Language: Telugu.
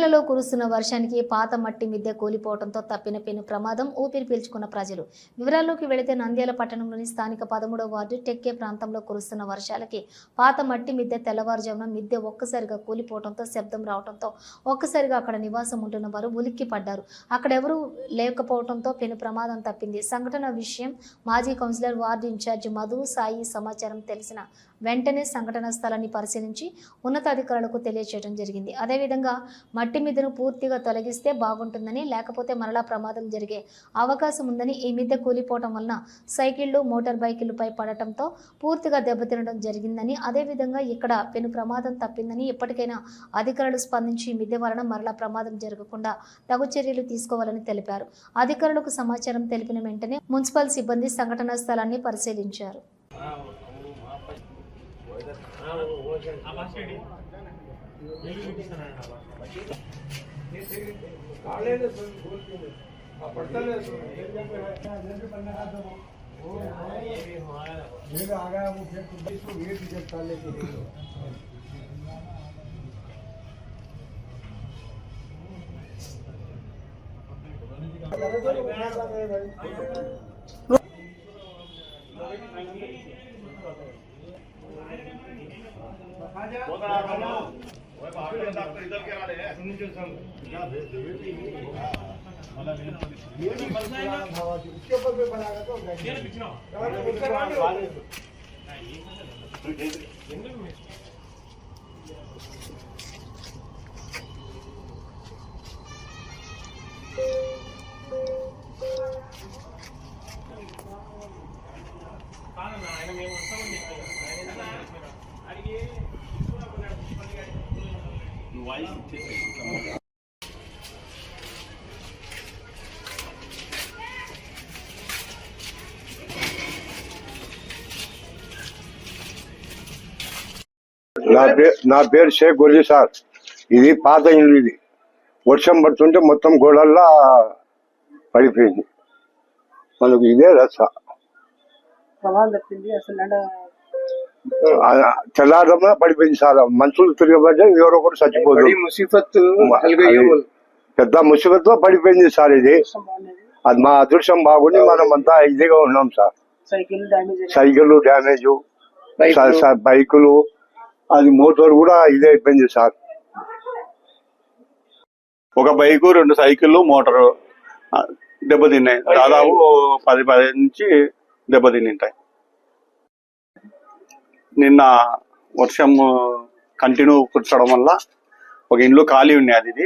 నంద్యాలలో కురుస్తున్న వర్షానికి పాత మట్టి మిద్దె కూలిపోవడంతో తప్పిన పెను ప్రమాదం ఊపిరి పీల్చుకున్న ప్రజలు. వివరాల్లోకి వెళితే నంద్యాల పట్టణంలోని స్థానిక 13వ వార్డు టెక్కే ప్రాంతంలో కురుస్తున్న వర్షాలకి పాత మట్టి మిద్దె తెల్లవారుజామున మిద్దె ఒక్కసారిగా కూలిపోవడంతో శబ్దం రావడంతో ఒక్కసారిగా అక్కడ నివాసం ఉంటున్న వారు ఉలిక్కి పడ్డారు. అక్కడెవరూ లేకపోవడంతో పెను ప్రమాదం తప్పింది. సంఘటన విషయం మాజీ councillor ward in charge Madhu Sai సమాచారం తెలిసిన వెంటనే సంఘటన స్థలాన్ని పరిశీలించి ఉన్నతాధికారులకు తెలియజేయడం జరిగింది. అదేవిధంగా మట్టి మిద్దెను పూర్తిగా తొలగిస్తే బాగుంటుందని, లేకపోతే మరలా ప్రమాదం జరిగే అవకాశం ఉందని, ఈ మిద్దె కూలిపోవడం వలన సైకిళ్లు మోటార్ బైకులపై పడటంతో పూర్తిగా దెబ్బతినడం జరిగిందని, అదేవిధంగా ఇక్కడ పెను ప్రమాదం తప్పిందని, ఇప్పటికైనా అధికారులు స్పందించి ఈ మిద్దె వలన మరలా ప్రమాదం జరగకుండా తగు చర్యలు తీసుకోవాలని తెలిపారు. అధికారులకు సమాచారం తెలిపిన వెంటనే మున్సిపల్ సిబ్బంది సంఘటనా స్థలాన్ని పరిశీలించారు. నా పేరు షేక్ గొల్లి సార్. ఇది పాత ఇల్లు. ఇది వర్షం పడుతుంటే మొత్తం గోడల్లా పడిపోయింది. మనకు ఇదే రస తెల్లారమ్మా పడిపోయింది సార్. మనుషులు తిరగబడ్డా ఎవరో కూడా చచ్చిపోతుంది. పెద్ద ముసిబత్తో పడిపోయింది సార్. ఇది అది మా అదృష్టం బాగుండి మనం అంతా ఇదిగా ఉన్నాం సార్. సైకిల్ డ్యామేజ్, బైకులు, అది మోటార్ కూడా ఇదే అయిపోయింది సార్. ఒక బైకు, 2 సైకిళ్ళు, మోటారు దెబ్బతిన్నాయి. దాదాపు 10 నుంచి దెబ్బతింటాయి. నిన్న వర్షం కంటిన్యూ కురచడం వల్ల ఒక ఇండ్లు ఖాళీ ఉన్నాయి. అది